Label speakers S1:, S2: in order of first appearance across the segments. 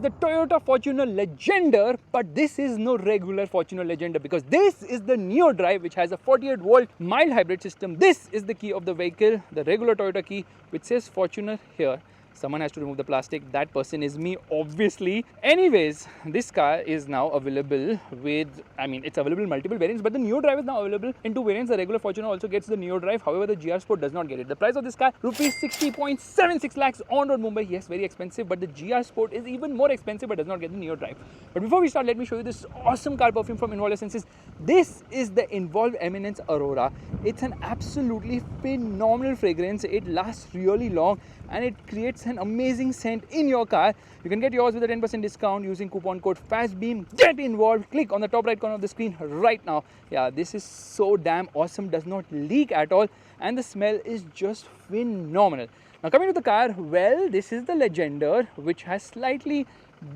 S1: the Toyota Fortuner Legender, but this is no regular Fortuner Legender because this is the Neo Drive, which has a 48-volt mild hybrid system. This is the key of the vehicle, the regular Toyota key, which says Fortuner here. Someone has to remove the plastic. That person is me, obviously. Anyways, this car is now available with, it's available in multiple variants, but the Neo Drive is now available in 2 variants. The regular Fortuner also gets the Neo Drive. However, the GR Sport does not get it. The price of this car, rupees 60.76 lakhs on road Mumbai. Yes, very expensive, but the GR Sport is even more expensive but does not get the Neo Drive. But before we start, let me show you this awesome car perfume from Involve Essences. This is the Involve Eminence Aurora. It's an absolutely phenomenal fragrance. It lasts really long and it creates an amazing scent in your car. You can get yours with a 10% discount using coupon code FASTBEAM. Get involved. Click on the top right corner of the screen right now. Yeah, this is so damn awesome. Does not leak at all and the smell is just phenomenal. Now coming to the car, well, this is the Legender, which has slightly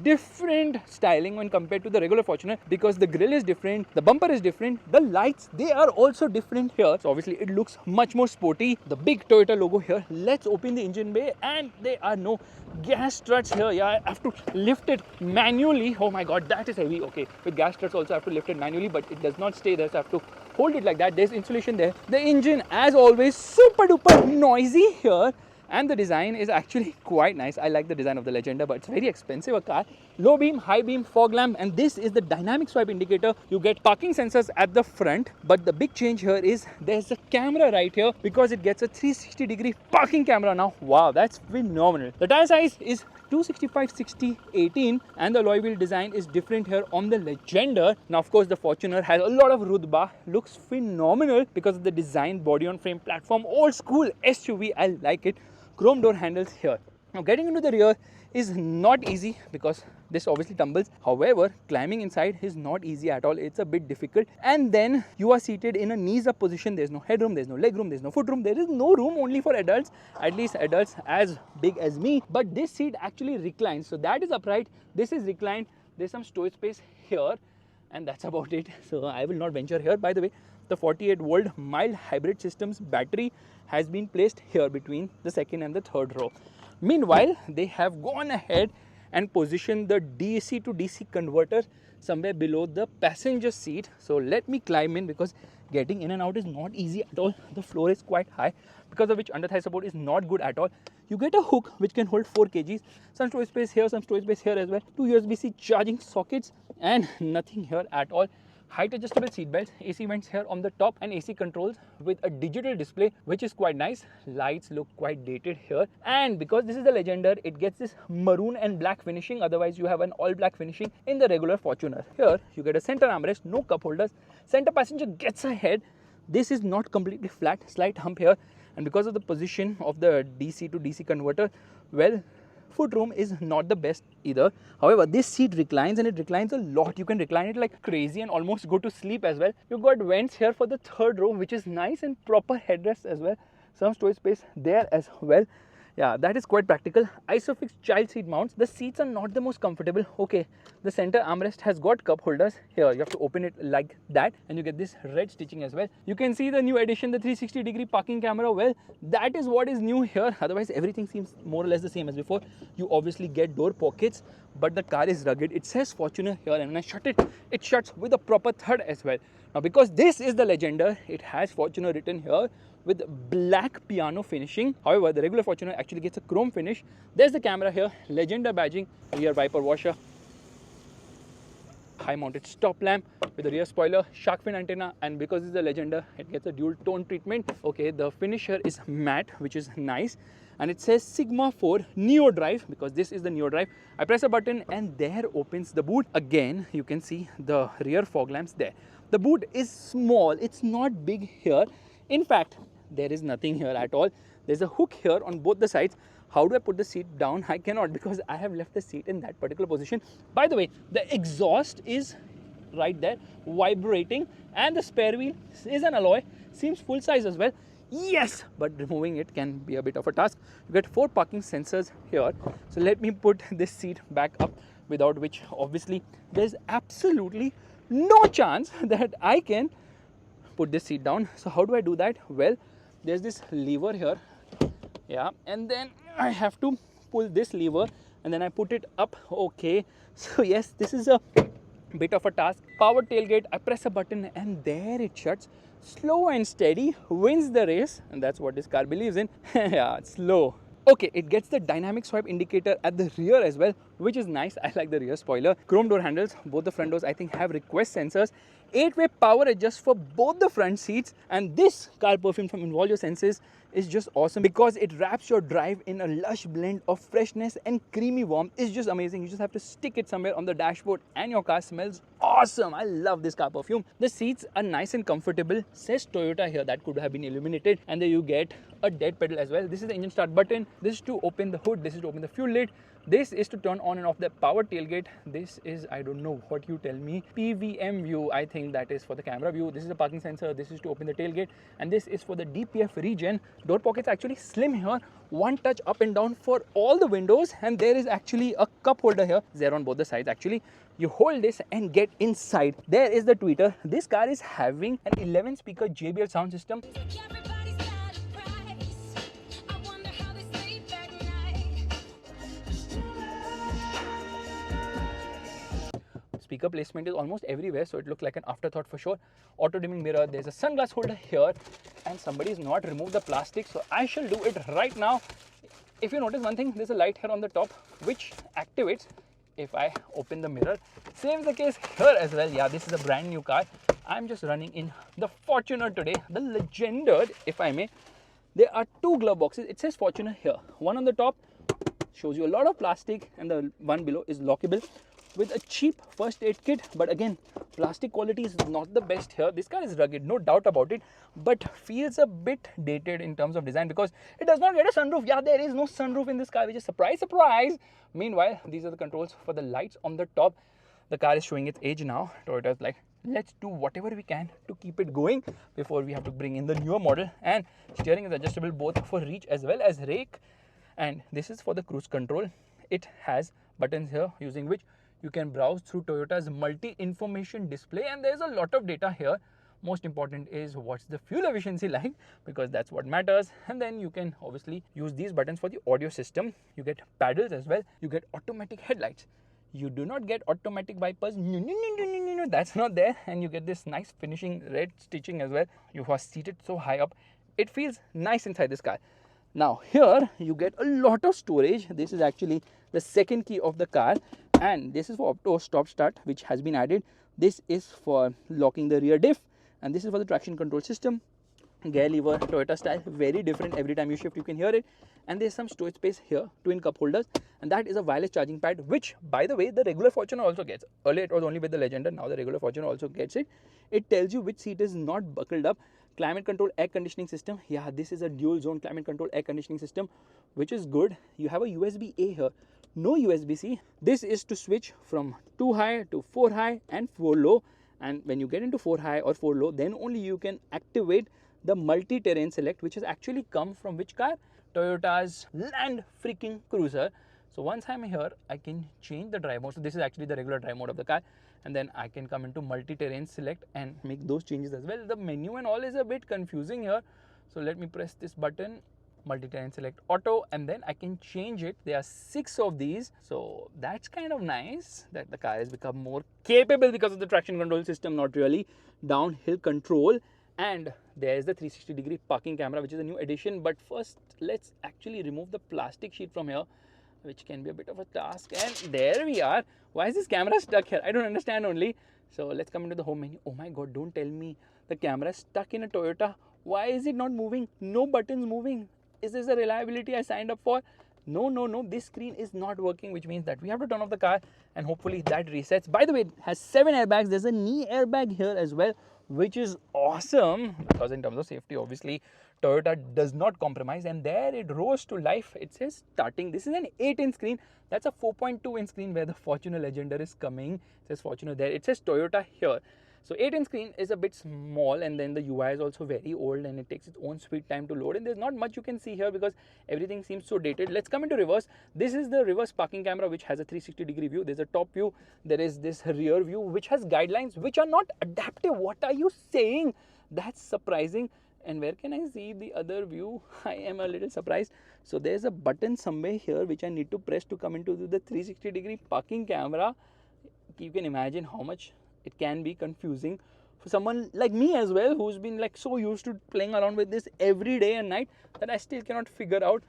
S1: different styling when compared to the regular Fortuner because the grille is different, the bumper is different, the lights, they are also different here. So obviously it looks much more sporty. The big Toyota logo here. Let's open the engine bay and there are no gas struts here. Yeah, I have to lift it manually. Oh my god, that is heavy. Okay, with gas struts also I have to lift it manually, but it does not stay there, so I have to hold it like that. There's insulation there. The engine, as always, super duper noisy here. And the design is actually quite nice. I like the design of the Legender, but it's very expensive a car. Low beam, high beam, fog lamp, and this is the dynamic swipe indicator. You get parking sensors at the front, but the big change here is there's a camera right here because it gets a 360-degree parking camera now. Wow, that's phenomenal. The tire size is 265/60/18 and the alloy wheel design is different here on the Legender. Now of course the Fortuner has a lot of rudba, looks phenomenal because of the design, body on frame platform, old school SUV. I like it. Chrome door handles here. Now getting into the rear is not easy because this obviously tumbles. However, climbing inside is not easy at all. It's a bit difficult. And then you are seated in a knees up position. There's no headroom, there's no legroom, there's no footroom. There is no room only for adults, at least adults as big as me. But this seat actually reclines. So that is upright. This is reclined. There's some storage space here. And that's about it. So I will not venture here. By the way, the 48-volt mild hybrid system's battery has been placed here between the second and the third row. Meanwhile, they have gone ahead and positioned the DC to DC converter somewhere below the passenger seat. So let me climb in because getting in and out is not easy at all. The floor is quite high, because of which under thigh support is not good at all. You get a hook which can hold 4 kgs, some storage space here, some storage space here as well, 2 USB-C charging sockets and nothing here at all. Height adjustable seat belts, AC vents here on the top and AC controls with a digital display, which is quite nice. Lights look quite dated here, and because this is the Legender, it gets this maroon and black finishing. Otherwise you have an all black finishing in the regular Fortuner. Here you get a center armrest, no cup holders. Center passenger gets ahead. This is not completely flat, slight hump here, and because of the position of the DC to DC converter, well, footroom is not the best either. However, this seat reclines and it reclines a lot. You can recline it like crazy and almost go to sleep as well. You've got vents here for the third row, which is nice, and proper headrest as well. Some storage space there as well. Yeah, that is quite practical. Isofix child seat mounts. The seats are not the most comfortable. Okay, the center armrest has got cup holders. Here, you have to open it like that and you get this red stitching as well. You can see the new addition, the 360-degree parking camera. Well, that is what is new here. Otherwise, everything seems more or less the same as before. You obviously get door pockets, but the car is rugged. It says Fortuner here, and when I shut it, it shuts with a proper thud as well. Now, because this is the Legender, it has Fortuner written here with black piano finishing. However, the regular Fortuner actually gets a chrome finish. There's the camera here, Legender badging, rear wiper washer, high mounted stop lamp with a rear spoiler, shark fin antenna, and because it's a Legender, it gets a dual tone treatment. Okay, the finish here is matte, which is nice, and it says Sigma 4 Neo Drive because this is the Neo Drive. I press a button and there opens the boot. Again, you can see the rear fog lamps there. The boot is small, it's not big here. In fact, there is nothing here at all. There's a hook here on both the sides. How do I put the seat down? I cannot, because I have left the seat in that particular position. By the way, the exhaust is right there, vibrating, and the spare wheel is an alloy, seems full size as well. Yes, but removing it can be a bit of a task. You get 4 parking sensors here. So let me put this seat back up, without which obviously there's absolutely no chance that I can put this seat down. So how do I do that? Well, there's this lever here, yeah, and then I have to pull this lever and then I put it up. Okay, so yes, this is a bit of a task. Power tailgate, I press a button and there it shuts. Slow and steady wins the race, and that's what this car believes in. Yeah, it's slow. Okay, it gets the dynamic swipe indicator at the rear as well, which is nice. I like the rear spoiler. Chrome door handles, both the front doors I think have request sensors. 8-way power adjust for both the front seats, and this car perfume from Involve Your Senses is just awesome because it wraps your drive in a lush blend of freshness and creamy warmth. It's just amazing. You just have to stick it somewhere on the dashboard and your car smells awesome. I love this car perfume. The seats are nice and comfortable. Says Toyota here, that could have been illuminated, and then you get a dead pedal as well. This is the engine start button. This is to open the hood. This is to open the fuel lid. This is to turn on and off the power tailgate. This is, I don't know what you tell me, PVM view. I think that is for the camera view. This is the parking sensor. This is to open the tailgate, and this is for the DPF regen. Door pockets actually slim here. One touch up and down for all the windows, and there is actually a cup holder here. There on both the sides actually. You hold this and get inside. There is the tweeter. This car is having an 11 speaker JBL sound system. Speaker placement is almost everywhere, so it looked like an afterthought for sure. Auto dimming mirror, there's a sunglass holder here, and somebody's not removed the plastic, so I shall do it right now. If you notice one thing, there's a light here on the top which activates if I open the mirror. Same is the case here as well. Yeah, this is a brand new car. I'm just running in the Fortuner today, the Legender, if I may. There are two glove boxes. It says Fortuner here. One on the top shows you a lot of plastic, and the one below is lockable with a cheap first aid kit. But again, plastic quality is not the best here. This car is rugged, no doubt about it, but feels a bit dated in terms of design because it does not get a sunroof. Yeah, there is no sunroof in this car, which is surprise, surprise. Meanwhile, these are the controls for the lights on the top. The car is showing its age now. Toyota's like, let's do whatever we can to keep it going before we have to bring in the newer model. And steering is adjustable both for reach as well as rake. And this is for the cruise control. It has buttons here using which you can browse through Toyota's multi-information display, and there's a lot of data here. Most important is what's the fuel efficiency like, because that's what matters. And then you can obviously use these buttons for the audio system. You get paddles as well. You get automatic headlights. You do not get automatic wipers. No, that's not there. And you get this nice finishing red stitching as well. You are seated so high up. It feels nice inside this car. Now here you get a lot of storage. This is actually the second key of the car, and this is for auto stop start, which has been added. This is for locking the rear diff, and this is for the traction control system. Gear lever, Toyota style, very different. Every time you shift you can hear it. And there's some storage space here, twin cup holders, and that is a wireless charging pad, which by the way the regular Fortuner also gets. Earlier it was only with the Legender, now the regular Fortuner also gets it. It tells you which seat is not buckled up. Climate control air conditioning system. Yeah, this is a dual zone climate control air conditioning system, which is good. You have a USB-A here, no USB-C. This is to switch from 2 high to 4 high and 4 low. And when you get into 4 high or 4 low, then only you can activate the multi-terrain select, which has actually come from which car? Toyota's Land freaking Cruiser. So once I'm here, I can change the drive mode. So this is actually the regular drive mode of the car, and then I can come into multi-terrain select and make those changes as well. The menu and all is a bit confusing here, so let me press this button, multi-terrain select auto, and then I can change it. There are 6 of these, so that's kind of nice that the car has become more capable because of the traction control system. Not really. Downhill control, and there's the 360-degree parking camera, which is a new addition. But first, let's actually remove the plastic sheet from here, which can be a bit of a task. And there we are. Why is this camera stuck here? I don't understand only. So let's come into the home menu. Oh my god, don't tell me the camera is stuck in a Toyota. Why is it not moving? No buttons moving. Is this the reliability I signed up for? No, this screen is not working, which means that we have to turn off the car and hopefully that resets. By the way, it has 7 airbags. There's a knee airbag here as well, which is awesome because in terms of safety, obviously Toyota does not compromise. And there it rose to life. It says starting. This is an 8-inch screen. That's a 4.2-inch screen where the Fortuner Legender is coming. It says Fortuner there. It says Toyota here. So 8-inch screen is a bit small, and then the UI is also very old and it takes its own sweet time to load, and there's not much you can see here because everything seems so dated. Let's come into reverse. This is the reverse parking camera, which has a 360-degree view. There's a top view. There is this rear view, which has guidelines which are not adaptive. What are you saying? That's surprising. And where can I see the other view? I am a little surprised. So there's a button somewhere here which I need to press to come into the 360-degree parking camera. You can imagine how much it can be confusing for someone like me as well, who's been like so used to playing around with this every day and night that I still cannot figure out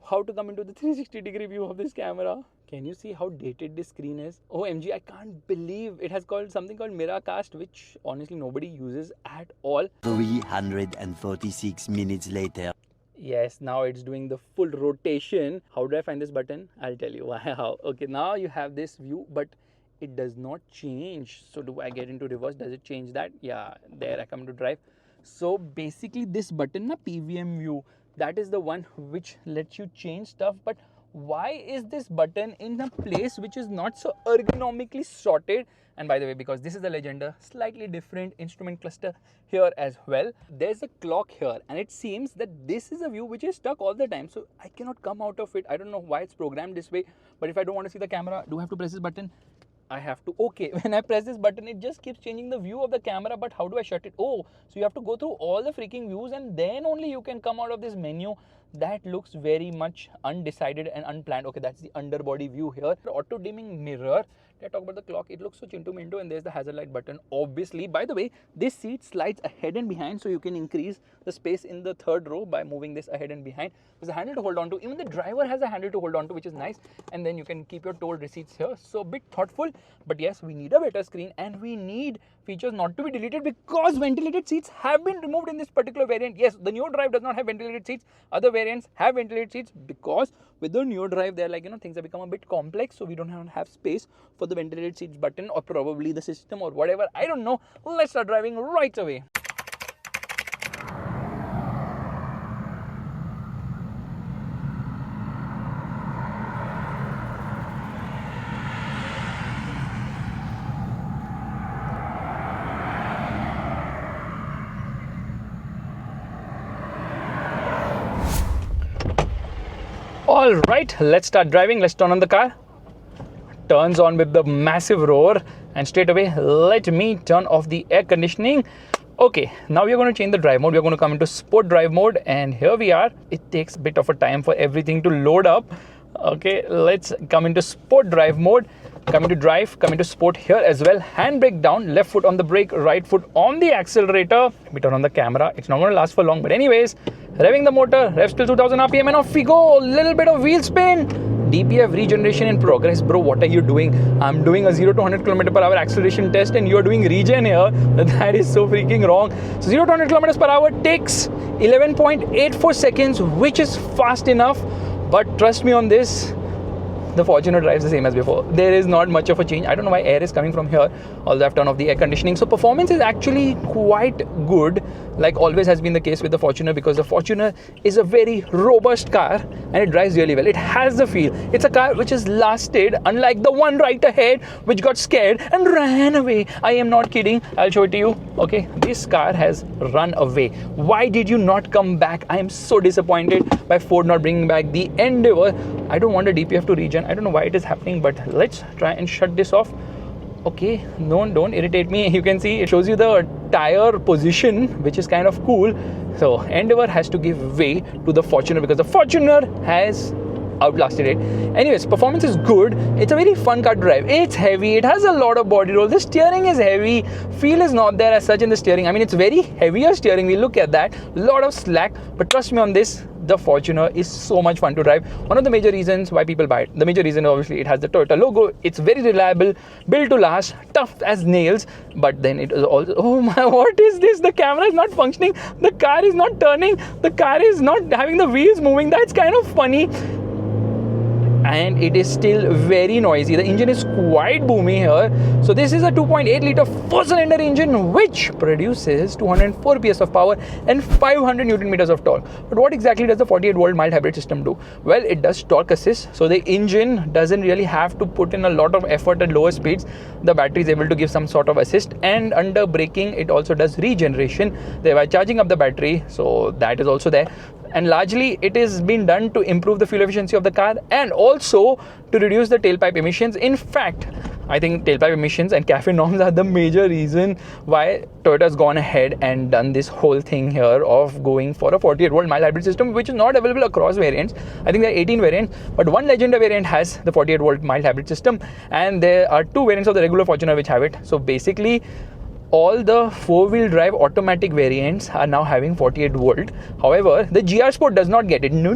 S1: how to come into the 360-degree view of this camera. Can you see how dated this screen is? OMG, I can't believe it has called something called Miracast, which honestly nobody uses at all.
S2: 346 minutes later.
S1: Yes, now it's doing the full rotation. How do I find this button? I'll tell you. Wow. Okay, now you have this view, but it does not change. So do I get into reverse? Does it change that? Yeah, there I come to drive. So basically this button, na PVM view, that is the one which lets you change stuff. But why is this button in a place which is not so ergonomically sorted? And by the way, because this is the Legender, slightly different instrument cluster here as well. There's a clock here, and it seems that this is a view which is stuck all the time. So I cannot come out of it. I don't know why it's programmed this way, but if I don't want to see the camera, do I have to press this button? I have to. Okay, when I press this button, it just keeps changing the view of the camera, but how do I shut it? Oh, so you have to go through all the freaking views and then only you can come out of this menu. That looks very much undecided and unplanned. Okay, that's the underbody view here. Auto dimming mirror. Did I talk about the clock? It looks so chintu mintu, and there's the hazard light button. Obviously, by the way, this seat slides ahead and behind, so you can increase the space in the third row by moving this ahead and behind. There's a handle to hold on to. Even the driver has a handle to hold on to, which is nice. And then you can keep your toll receipts here. So a bit thoughtful, but yes, we need a better screen and we need features not to be deleted because ventilated seats have been removed in this particular variant. Yes, the Neo Drive does not have ventilated seats. Other variants have ventilated seats because with the Neo Drive, they're like, things have become a bit complex. So we don't have space for the ventilated seats button or probably the system or whatever. I don't know. Let's start driving right away. All right, let's start driving. Let's turn on the car. Turns on with the massive roar, and straight away let me turn off the air conditioning. Okay, now we're going to change the drive mode. We're going to come into sport drive mode, and here we are. It takes a bit of a time for everything to load up. Okay, let's come into sport drive mode. Come into drive, come into sport here as well. Handbrake down, left foot on the brake, right foot on the accelerator. Let me turn on the camera. It's not going to last for long, but anyways, revving the motor, revs till 2000 RPM, and off we go. Little bit of wheel spin. DPF regeneration in progress. Bro, what are you doing? I'm doing a 0 to 100 km/h acceleration test and you're doing regen here. That is so freaking wrong. So 0 to 100 km/h takes 11.84 seconds, which is fast enough. But trust me on this, the Fortuner drives the same as before. There is not much of a change. I don't know why air is coming from here, although I've turned off the air conditioning. So performance is actually quite good, like always has been the case with the Fortuner, because the Fortuner is a very robust car and it drives really well. It has the feel. It's a car which has lasted, unlike the one right ahead which got scared and ran away. I am not kidding. I'll show it to you. Okay, this car has run away. Why did you not come back? I am so disappointed by Ford not bringing back the Endeavour. I don't want a DPF to regen. I don't know why it is happening, but let's try and shut this off. Okay, don't irritate me. You can see it shows you the tire position, which is kind of cool. So Endeavour has to give way to the Fortuner because the Fortuner has outlasted it. Anyways, performance is good. It's a very fun car to drive. It's heavy. It has a lot of body roll. The steering is heavy. Feel is not there as such in the steering. I mean, it's very heavier steering wheel. Look at that. A lot of slack. But trust me on this, the Fortuner is so much fun to drive. One of the major reasons why people buy it. The major reason, obviously, it has the Toyota logo. It's very reliable, built to last, tough as nails. But then it is also, oh my, what is this? The camera is not functioning. The car is not turning. The car is not having the wheels moving. That's kind of funny. And it is still very noisy. The engine is quite boomy here. So this is a 2.8 liter 4-cylinder engine which produces 204 PS of power and 500 Newton meters of torque. But what exactly does the 48 volt mild hybrid system do? Well, it does torque assist. So the engine doesn't really have to put in a lot of effort at lower speeds. The battery is able to give some sort of assist, and under braking it also does regeneration, thereby charging up the battery. So that is also there. And largely it is being done to improve the fuel efficiency of the car and also to reduce the tailpipe emissions. In fact, I think tailpipe emissions and CAFE norms are the major reason why Toyota's gone ahead and done this whole thing here of going for a 48-volt mild hybrid system, which is not available across variants. I think there are 18 variants, but one Legenda variant has the 48-volt mild hybrid system, and there are 2 variants of the regular Fortuner which have it. So basically, all the 4-wheel drive automatic variants are now having 48 volt. However, the GR Sport does not get it. No.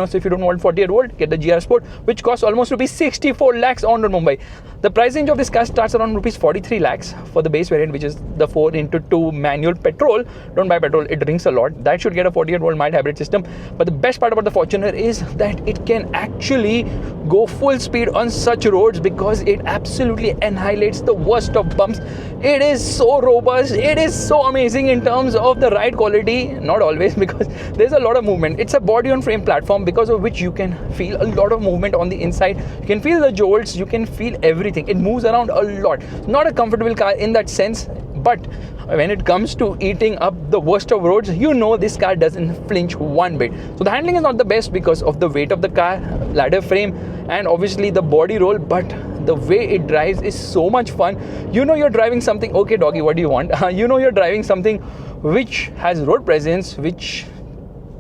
S1: So if you don't want 48 volt, get the GR Sport, which costs almost rupees 64 lakhs on road Mumbai. The price range of this car starts around rupees 43 lakhs for the base variant, which is the 4x2 manual petrol. Don't buy petrol, it drinks a lot. That should get a 48 volt mild hybrid system. But the best part about the Fortuner is that it can actually go full speed on such roads because it absolutely annihilates the worst of bumps. It is so robust, it is so amazing in terms of the ride quality. Not always, because there's a lot of movement. It's a body on frame platform, because of which you can feel a lot of movement on the inside. You can feel the jolts, you can feel everything. It moves around a lot. Not a comfortable car in that sense, but when it comes to eating up the worst of roads, you know this car doesn't flinch one bit. So the handling is not the best because of the weight of the car, ladder frame, and obviously the body roll, but the way it drives is so much fun. You know you're driving something, okay doggy, what do you want? You know you're driving something which has road presence, which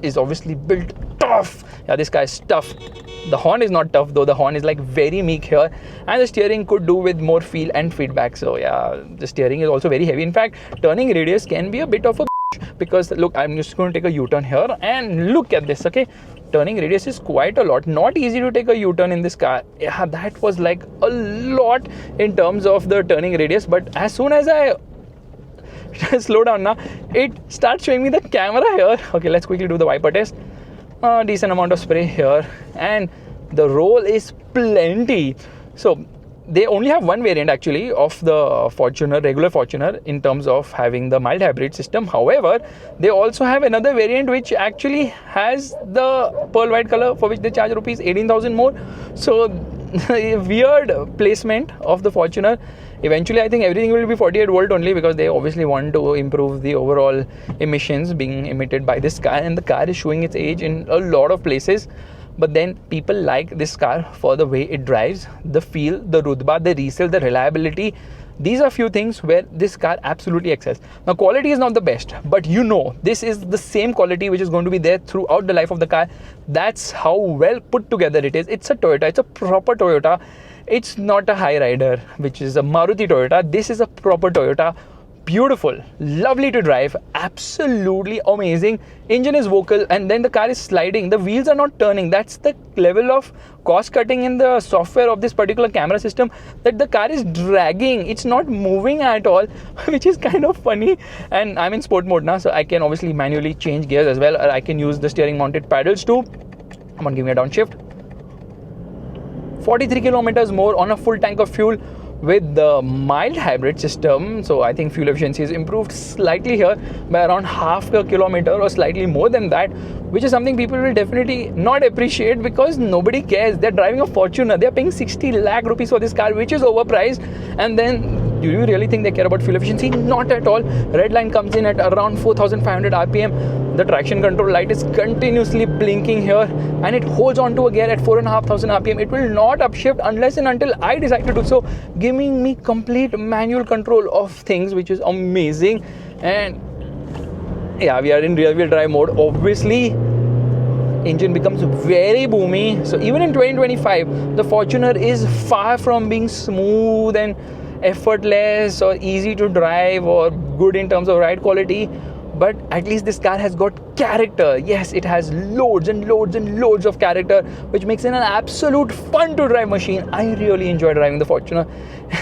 S1: is obviously built tough. Yeah, this car is tough. The horn is not tough though, the horn is like very meek here, and the steering could do with more feel and feedback. So yeah, the steering is also very heavy. In fact, turning radius can be a bit of a because look, I'm just going to take a U-turn here and look at this, okay? Turning radius is quite a lot. Not easy to take a U-turn in this car. Yeah, that was like a lot in terms of the turning radius, but as soon as I slow down now, it starts showing me the camera here. Okay, let's quickly do the wiper test. Decent amount of spray here, and the roll is plenty. So they only have one variant actually of the Fortuner, regular Fortuner, in terms of having the mild hybrid system. However, they also have another variant which actually has the pearl white color, for which they charge rupees 18,000 more. So weird placement of the Fortuner. Eventually I think everything will be 48 volt only, because they obviously want to improve the overall emissions being emitted by this car, and the car is showing its age in a lot of places. But then people like this car for the way it drives, the feel, the rutba, the resale, the reliability. These are few things where this car absolutely excels. Now quality is not the best, but you know this is the same quality which is going to be there throughout the life of the car. That's how well put together it is. It's a Toyota, it's a proper Toyota. It's not a high rider which is a Maruti Toyota. This is a proper Toyota. Beautiful, lovely to drive, absolutely amazing. Engine is vocal, and then the car is sliding. The wheels are not turning. That's the level of cost cutting in the software of this particular camera system, that the car is dragging. It's not moving at all, which is kind of funny. And I'm in sport mode now, so I can obviously manually change gears as well. I can use the steering mounted paddles too. Come on, give me a downshift. 43 kilometers more on a full tank of fuel with the mild hybrid system. So I think fuel efficiency is improved slightly here by around half a kilometer or slightly more than that, which is something people will definitely not appreciate, because nobody cares. They're driving a Fortuner, they're paying 60 lakh rupees for this car, which is overpriced. And then do you really think they care about fuel efficiency? Not at all. Red line comes in at around 4,500 RPM. The traction control light is continuously blinking here, and it holds on to a gear at 4,500 RPM. It will not upshift unless and until I decide to do so, giving me complete manual control of things, which is amazing. And yeah, we are in rear wheel drive mode. Obviously, engine becomes very boomy. So even in 2025, the Fortuner is far from being smooth and effortless or easy to drive or good in terms of ride quality, but at least this car has got character. Yes, it has loads and loads and loads of character, which makes it an absolute fun to drive machine. I really enjoy driving the Fortuner.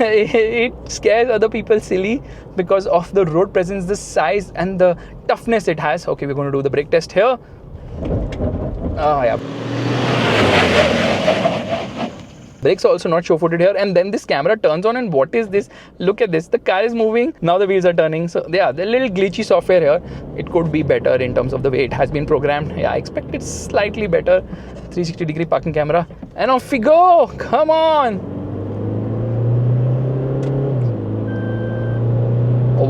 S1: It scares other people silly because of the road presence, the size and the toughness it has. Okay, we're going to do the brake test here. Yeah. Brakes are also not show-footed here, and then this camera turns on, and what is this? Look at this, the car is moving, now the wheels are turning. So yeah, the little glitchy software here, it could be better in terms of the way it has been programmed. Yeah, I expect it's slightly better. 360-degree parking camera, and off we go. Come on.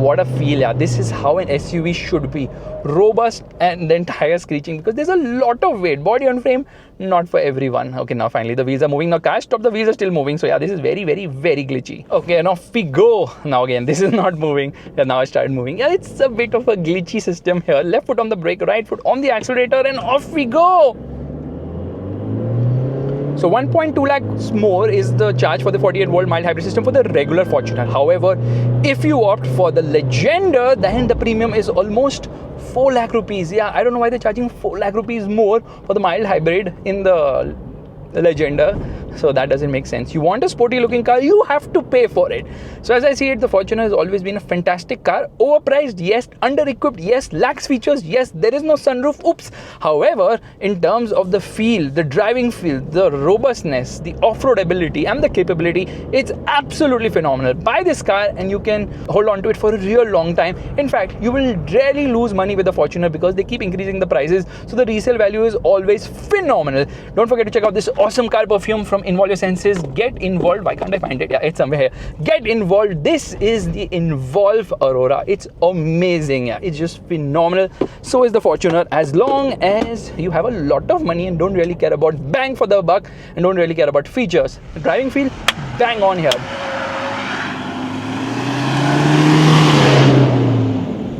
S1: what a feel, yeah. This is how an SUV should be. Robust and then tire screeching, because there's a lot of weight. Body on frame, not for everyone. Okay, now finally the wheels are moving. Now car stop, the wheels are still moving. So yeah, this is very, very, very glitchy. Okay, and off we go. Now again, this is not moving. Yeah, now I started moving. Yeah, it's a bit of a glitchy system here. Left foot on the brake, right foot on the accelerator, and off we go. So 1.2 lakhs more is the charge for the 48 volt mild hybrid system for the regular Fortuner. However, if you opt for the Legender, then the premium is almost 4 lakh rupees. Yeah, I don't know why they're charging 4 lakh rupees more for the mild hybrid in the Legender. So that doesn't make sense. You want a sporty looking car, you have to pay for it. So as I see it, the Fortuner has always been a fantastic car. Overpriced, yes. Under-equipped, yes. Lacks features, yes. There is no sunroof, oops. However, in terms of the feel, the driving feel, the robustness, the off-road ability and the capability, it's absolutely phenomenal. Buy this car and you can hold on to it for a real long time. In fact, you will rarely lose money with the Fortuner because they keep increasing the prices. So the resale value is always phenomenal. Don't forget to check out this awesome car perfume from Involve Your Senses. Get involved. Why can't I find it? Yeah, it's somewhere here. Get involved. This is the Involve Aurora. It's amazing. Yeah, it's just phenomenal. So is the Fortuner. As long as you have a lot of money and don't really care about bang for the buck and don't really care about features, the driving feel, bang on here.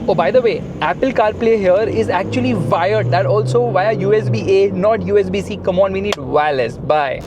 S1: Oh, by the way, Apple CarPlay here is actually wired. That also via USB-A, not USB-C. Come on, we need wireless. Bye.